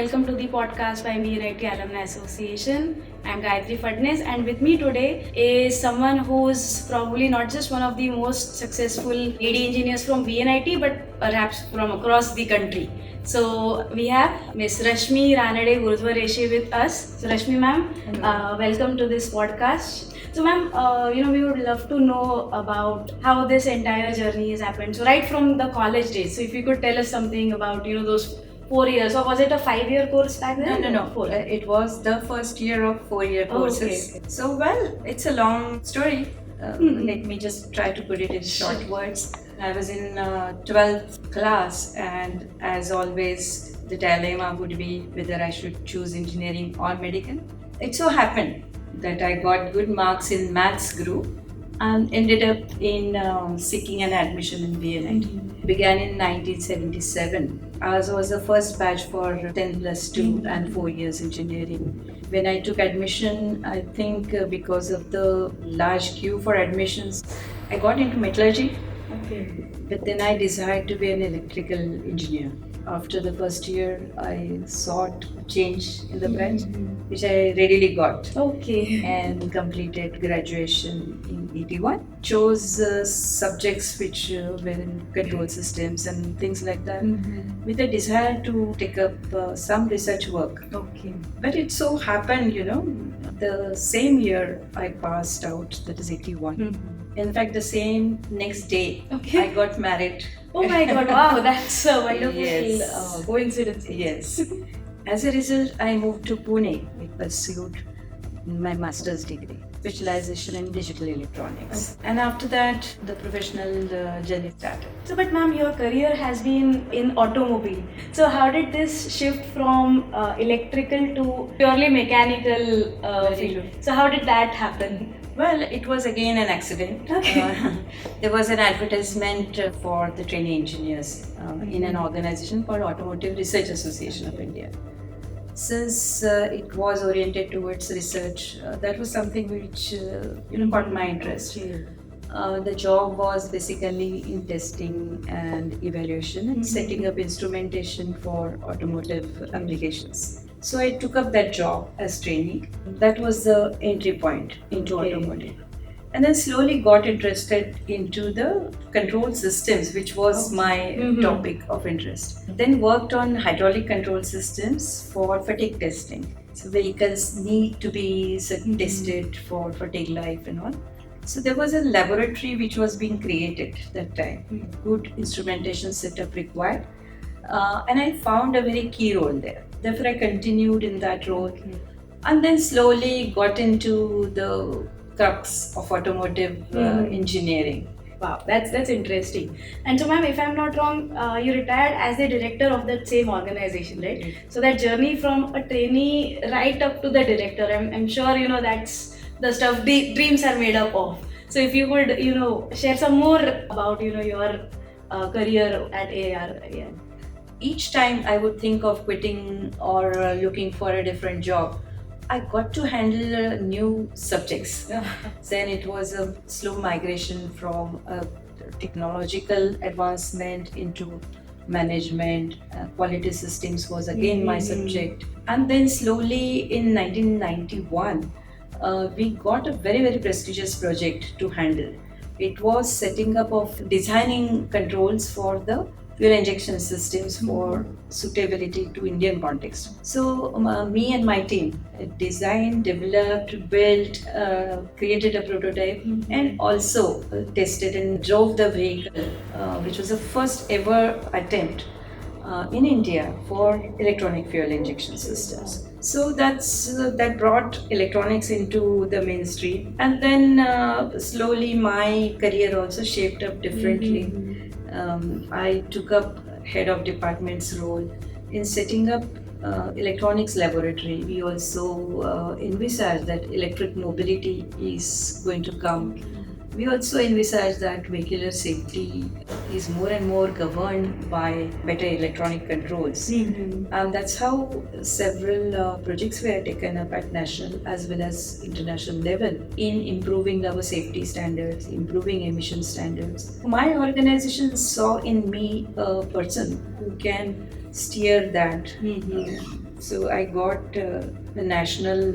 welcome to the podcast by VNIT Alumni Association. I'm Gayatri Fadnes, and with me today is someone who's probably not just one of the most successful AD engineers from VNIT, but perhaps from across the country. So we have Ms Rashmi Ranade Urdhwareshe with us. So Rashmi ma'am, welcome to this podcast. So ma'am, we would love to know about how this entire journey has happened. So right from the college days. So if you could tell us something about, those 4 years, or was it a 5-year course back then? No. It was the first year of 4-year courses. Okay. So, it's a long story. Let me just try to put it in short words. I was in 12th class, and as always, the dilemma would be whether I should choose engineering or medical. It so happened that I got good marks in maths group and ended up in seeking an admission in VNIT. Began in 1977. I was the first batch for 10 plus 2 and 4 years engineering. When I took admission, I think because of the large queue for admissions, I got into metallurgy. Okay. But then I decided to be an electrical engineer. After the first year, I sought a change in the branch, which I readily got. Okay. And completed graduation in 81. Chose subjects which were in control systems and things like that, with a desire to take up some research work. Okay. But it so happened, the same year I passed out, that is 81. In fact, the same next day, Okay. I got married. Oh my God! Wow, that's a wonderful Yes. coincidence. Yes. As a result, I moved to Pune. I pursued my master's degree, specialization in digital electronics. And after that, the professional journey started. So, but ma'am, your career has been in automobile. So, how did this shift from electrical to purely mechanical field? So, how did that happen? Well, it was again an accident. Okay. There was an advertisement for the trainee engineers in an organization called Automotive Research Association of India. Since it was oriented towards research, that was something which caught my interest. The job was basically in testing and evaluation and setting up instrumentation for automotive applications. So I took up that job as trainee. That was the entry point into automotive. And then slowly got interested into the control systems, which was my topic of interest. Then worked on hydraulic control systems for fatigue testing. So vehicles need to be tested for fatigue life and all. So there was a laboratory which was being created that time. Good instrumentation setup required. And I found a very key role there. Therefore, I continued in that role. And then slowly got into the crux of automotive engineering. Wow, that's interesting. And so, ma'am, if I'm not wrong, you retired as the director of that same organization, right? So that journey from a trainee right up to the director, I'm sure that's the stuff dreams are made up of. So if you could, share some more about your career at AAR. Yeah. Each time I would think of quitting or looking for a different job, I got to handle new subjects. Then it was a slow migration from technological advancement into management. Quality systems was again my subject. And then slowly in 1991, we got a very, very prestigious project to handle. It was setting up of designing controls for the fuel injection systems for suitability to Indian context. So me and my team designed, developed, built, created a prototype and also tested and drove the vehicle, which was the first ever attempt in India for electronic fuel injection systems. So that brought electronics into the mainstream, and then slowly my career also shaped up differently. I took up head of department's role in setting up electronics laboratory. We also envisage that electric mobility is going to come. We also envisage that vehicular safety is more and more governed by better electronic controls. And that's how several projects were taken up at national as well as international level in improving our safety standards, improving emission standards. My organization saw in me a person who can steer that So I got the national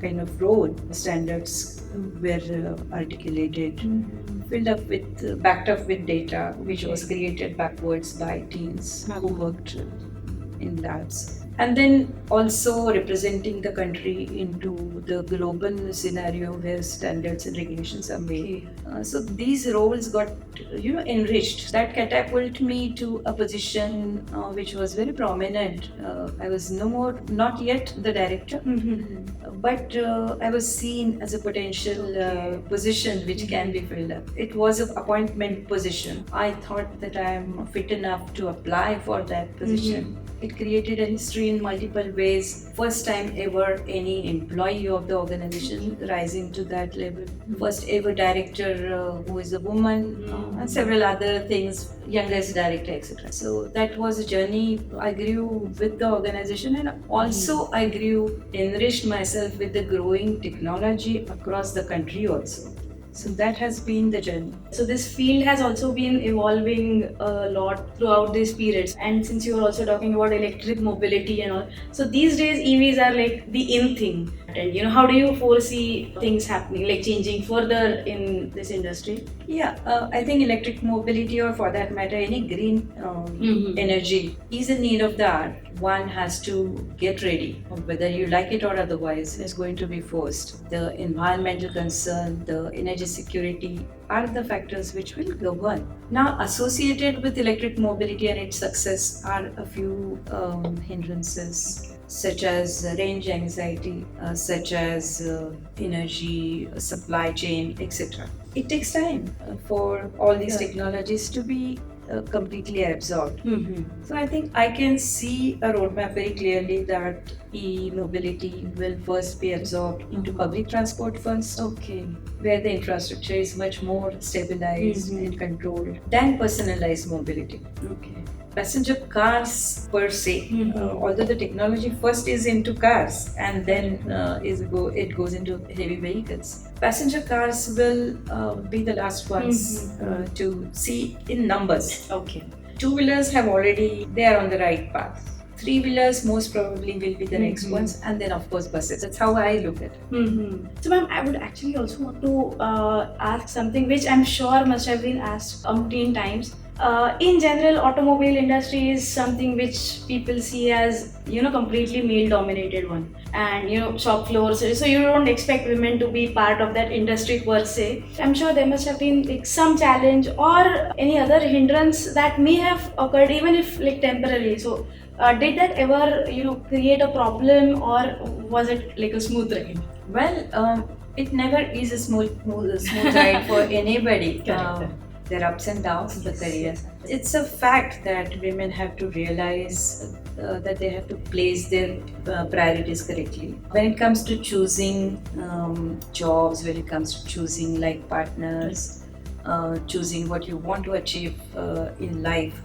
kind of road standards were articulated, filled up with, backed up with data, which was created backwards by teams who worked in labs. And then also representing the country into the global scenario where standards and regulations are made. So these roles got, enriched. That catapulted me to a position which was very prominent. I was not yet the director, but I was seen as a potential position which can be filled up. It was an appointment position. I thought that I am fit enough to apply for that position. It created a history in multiple ways. First time ever any employee of the organization rising to that level. First ever director who is a woman, and several other things, youngest director, etc. So that was a journey. I grew with the organization, and also I grew, enriched myself with the growing technology across the country also. So that has been the journey. So this field has also been evolving a lot throughout these periods. And since you were also talking about electric mobility and all, so these days EVs are like the in thing. And how do you foresee things happening, like changing further in this industry? Yeah, I think electric mobility, or for that matter, any green energy, is in need of that. One has to get ready, whether you like it or otherwise, is going to be forced. The environmental concern, the energy security are the factors which will govern. Now, associated with electric mobility and its success are a few hindrances, such as range anxiety, such as energy supply chain, etc. It takes time for all these technologies to be completely absorbed. So I think I can see a roadmap very clearly that e-mobility will first be absorbed into public transport first. Okay. Where the infrastructure is much more stabilized and controlled than personalized mobility. Okay. Passenger cars per se, although the technology first is into cars and then it goes into heavy vehicles. Passenger cars will be the last ones to see in numbers. Okay. Two-wheelers they are on the right path. Three-wheelers most probably will be the next ones, and then of course buses. That's how I look at it. So ma'am, I would actually also want to ask something which I'm sure must have been asked umpteen times. In general, automobile industry is something which people see as completely male dominated one, and shop floors, so you don't expect women to be part of that industry per se. I'm sure there must have been like some challenge or any other hindrance that may have occurred, even if like temporarily. So did that ever create a problem, or was it like a smooth ride? Well, it never is a smooth ride for anybody. Their ups and downs in the career. It's a fact that women have to realize that they have to place their priorities correctly. When it comes to choosing jobs, when it comes to choosing like partners, choosing what you want to achieve in life,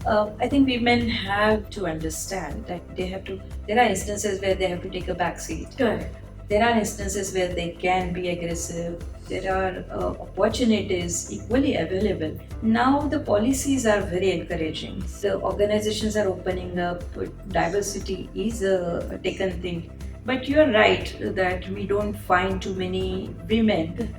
I think women have to understand that there are instances where they have to take a back seat. Correct. There are instances where they can be aggressive. There are opportunities equally available. Now the policies are very encouraging. The organizations are opening up. Diversity is a taken thing. But you're right that we don't find too many women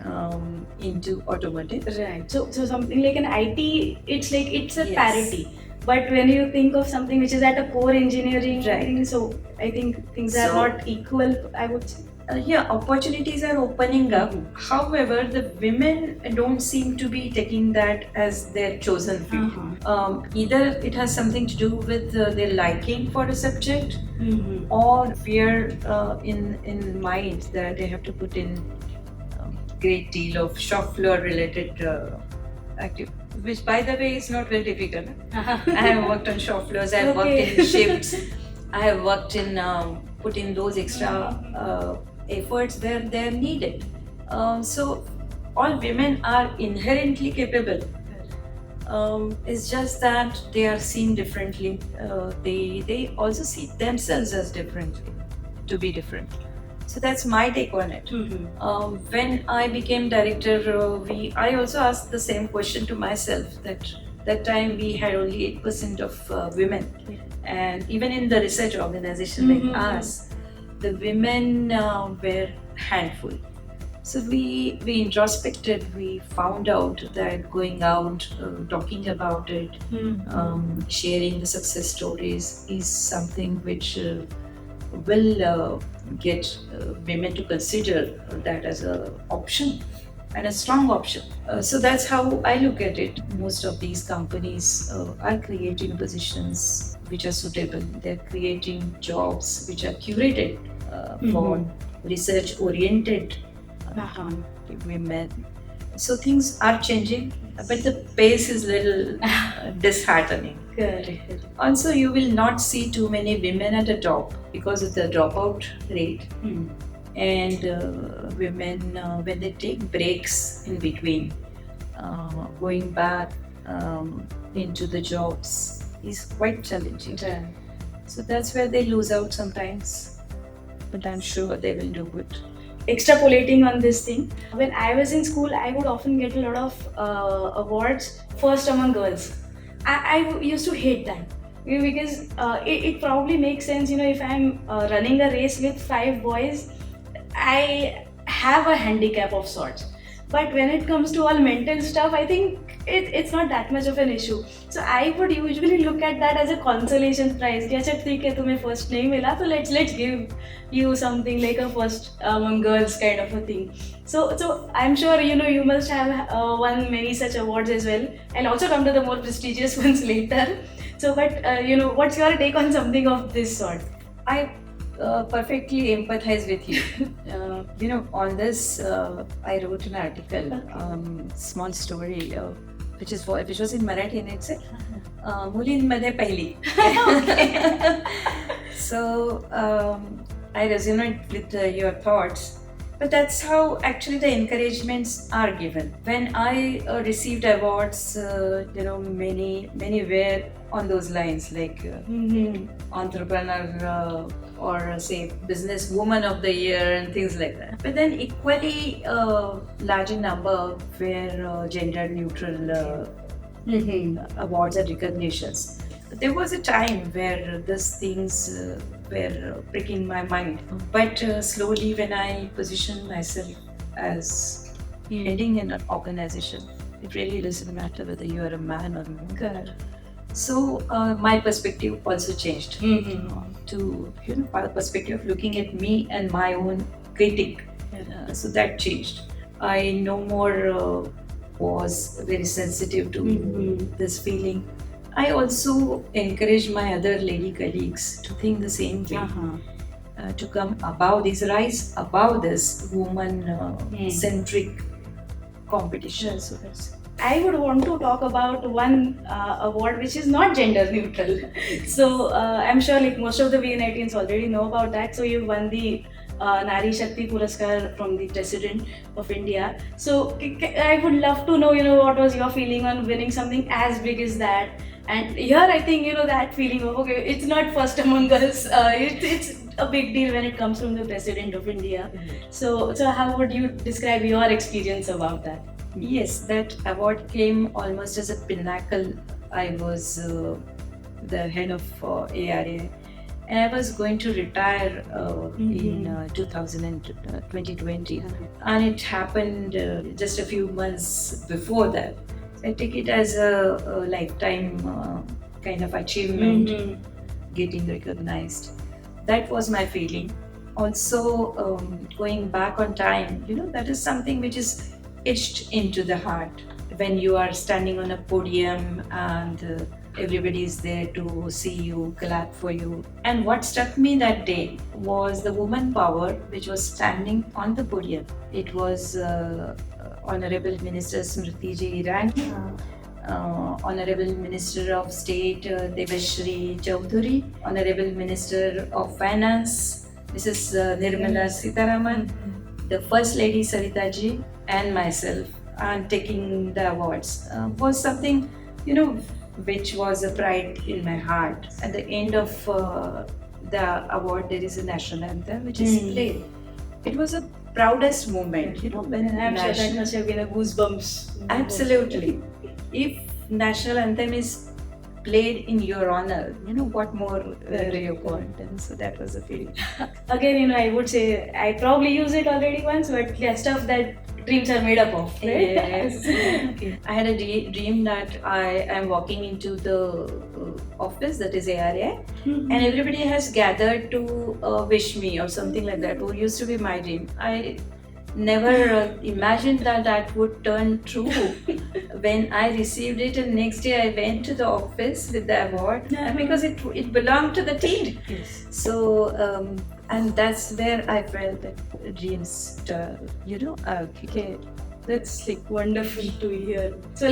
into automotive. Right. So something like an IT, it's a Yes. parity. But when you think of something which is at a core engineering Right. thing, so I think things are not equal, I would say. Opportunities are opening up. However, the women don't seem to be taking that as their chosen field. Either it has something to do with their liking for a subject, or fear in mind that they have to put in great deal of shop floor related activity. Which, by the way, is not very difficult. I have worked on shop floors. I have worked in shifts. I have worked in put in those extra efforts where they are needed. So all women are inherently capable. It's just that they are seen differently. They also see themselves as differently, to be different. So that's my take on it. When I became director, I also asked the same question to myself, that That time we had only 8% of women, and even in the research organization like us, the women were handful. So we introspected. We found out that going out, talking about it, sharing the success stories is something which will get women to consider that as a option and a strong option. So that's how I look at it. Most of these companies are creating positions which are suitable. They're creating jobs which are curated for research-oriented women. So things are changing, but the pace is little disheartening. Correct. Also, you will not see too many women at the top because of the dropout rate. And women, when they take breaks in between, going back into the jobs is quite challenging. Yeah. So that's where they lose out sometimes. But I'm sure they will do good. Extrapolating on this thing, when I was in school, I would often get a lot of awards first among girls. I used to hate that, because it probably makes sense. If I'm running a race with 5 boys, I have a handicap of sorts. But when it comes to all mental stuff, I think it's not that much of an issue. So I would usually look at that as a consolation prize. कि अच्छा ठीक है तुम्हें first नहीं मिला तो let's give you something like a first among girls kind of a thing. So I'm sure you must have won many such awards as well. I'll also come to the more prestigious ones later. So but what's your take on something of this sort? I perfectly empathize with you. On this, I wrote an article, small story, which was in Marathi, and it said, "Mulinमध्ये पहिली." So I resonate with your thoughts. But that's how actually the encouragements are given. When I received awards, many were on those lines, like entrepreneur or say business woman of the year and things like that. But then equally larger number were gender neutral awards and recognitions. There was a time where these things were pricking my mind, but slowly when I positioned myself as heading in an organization, it really doesn't matter whether you are a man or a woman. Correct. So my perspective also changed to my perspective of looking at me and my own critic. So that changed. I no more was very sensitive to this feeling. I also encourage my other lady colleagues to think the same way. To come above this, rise above this woman-centric competition. So that's. I would want to talk about one award which is not gender neutral. So I'm sure like most of the VNITians already know about that. So you won the Nari Shakti Puraskar from the President of India. So I would love to know, what was your feeling on winning something as big as that? And here I think, that feeling of, okay, it's not first among us. It's a big deal when it comes from the President of India. So how would you describe your experience about that? Yes, that award came almost as a pinnacle. I was the head of ARA, and I was going to retire in 2020, and it happened just a few months before that. So I take it as a lifetime kind of achievement, getting recognized. That was my feeling. Also, going back on time, that is something which is etched into the heart when you are standing on a podium and everybody is there to see you, clap for you. And what struck me that day was the woman power which was standing on the podium. It was Honorable Minister Smriti Irani, Honorable Minister of State Devashri Chaudhary, Honorable Minister of Finance Mrs. Nirmala Sitharaman, the First Lady Sarita ji, and myself, and taking the awards was something, which was a pride in my heart. At the end of the award, there is a national anthem which is played. It was a proudest moment, when I'm sure that must have been a goosebumps. Absolutely. If national anthem is played in your honor, what more do you want? And so that was the feeling. Again, I would say I probably use it already once, but yeah, stuff that dreams are made up of, right? Yes. I had a dream that I am walking into the office, that is ARA, and everybody has gathered to wish me or something like that. Or used to be my dream. I never imagined that that would turn true. When I received it, and next day I went to the office with the award because it belonged to the team. Yes. So and that's where I felt that dreams, Okay. That's like wonderful to hear. So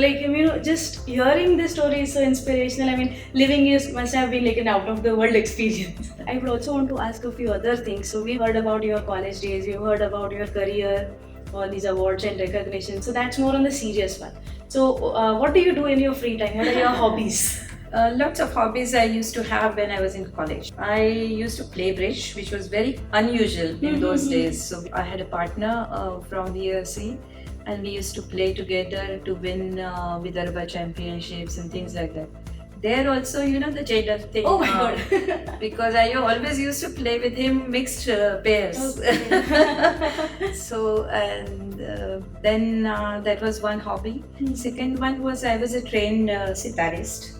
just hearing this story is so inspirational. I mean, living is must have been like an out of the world experience. I would also want to ask a few other things. So we heard about your college days, we heard about your career, all these awards and recognition. So that's more on the serious one. So what do you do in your free time? What are your hobbies? Lots of hobbies I used to have when I was in college. I used to play bridge, which was very unusual in those days. So I had a partner from VRCE, and we used to play together to win Vidarbha championships and things like that. There also, the gender thing. Oh my god! Because I always used to play with him mixed pairs. Okay. So, and then that was one hobby. Second one was I was a trained sitarist.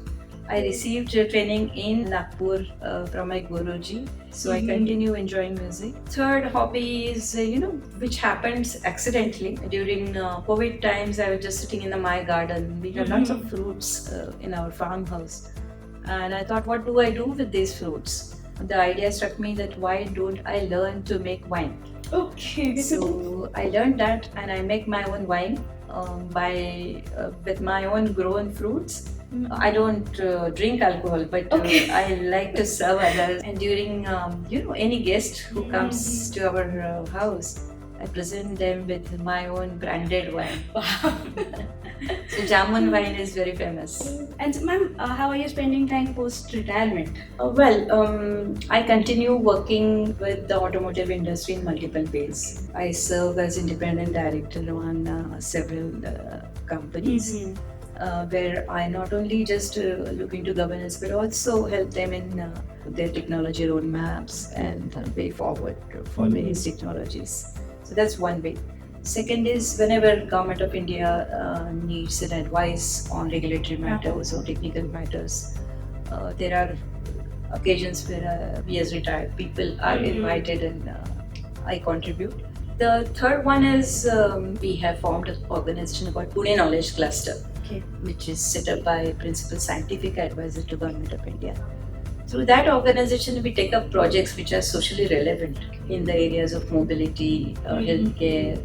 I received training in Nagpur from my Guruji, so I continue enjoying music. Third hobby is, which happens accidentally. During COVID times, I was just sitting in my garden. We have lots of fruits in our farmhouse. And I thought, what do I do with these fruits? The idea struck me that why don't I learn to make wine? Okay. So I learned that, and I make my own wine with my own grown fruits. I don't drink alcohol, but I like to serve others. And during any guest who comes to our house, I present them with my own branded wine. So Jamun wine is very famous. And so, ma'am, how are you spending time post-retirement? I continue working with the automotive industry in multiple ways. I serve as independent director on several companies. Where I not only just look into governance but also help them in their technology roadmaps and way forward for various technologies. So that's one way. Second is whenever Government of India needs an advice on regulatory matters or technical matters, there are occasions where we as retired people are invited and I contribute. The third one is we have formed an organization called Pune Knowledge Cluster, which is set up by Principal Scientific Advisor to Government of India. Through that organization, we take up projects which are socially relevant in the areas of mobility, healthcare,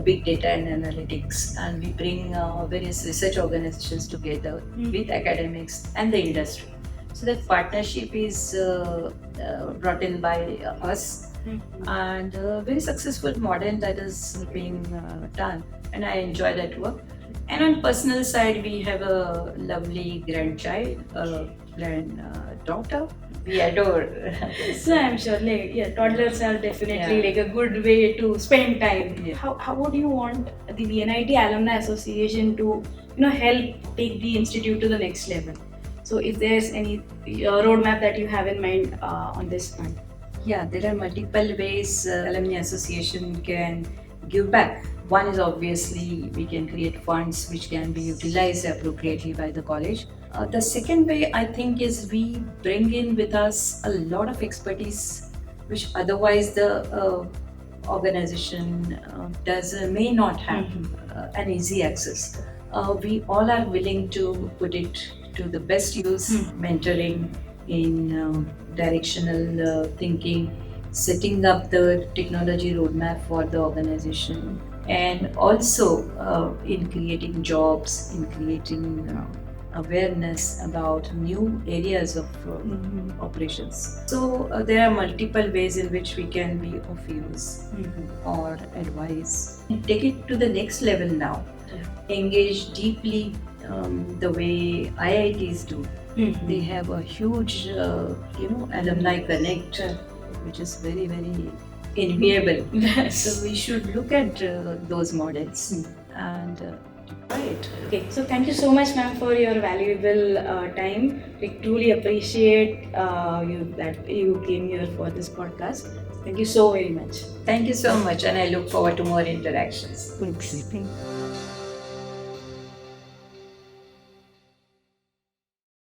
big data and analytics, and we bring various research organizations together with academics and the industry. So that partnership is brought in by us. And a very successful model that is being done, and I enjoy that work. And on personal side, we have a lovely grandchild, granddaughter. We adore. So I'm sure, toddlers are definitely like a good way to spend time. Yeah. How would you want the VNIT Alumni Association to, help take the institute to the next level? So if there's any roadmap that you have in mind on this front. Yeah, there are multiple ways Alumni Association can give back. One is obviously we can create funds which can be utilized appropriately by the college. The second way I think is we bring in with us a lot of expertise which otherwise the organization may not have an easy access. We all are willing to put it to the best use, mentoring in directional thinking, setting up the technology roadmap for the organization, and also in creating jobs, in creating awareness about new areas of operations. So there are multiple ways in which we can be of use or advise. Take it to the next level now. Engage deeply the way IITs do. They have a huge, alumni connect, which is very, very enviable. So we should look at those models and Right. Okay, so thank you so much, ma'am, for your valuable time. We truly appreciate that you came here for this podcast. Thank you so very much. Thank you so much, and I look forward to more interactions. Thanks.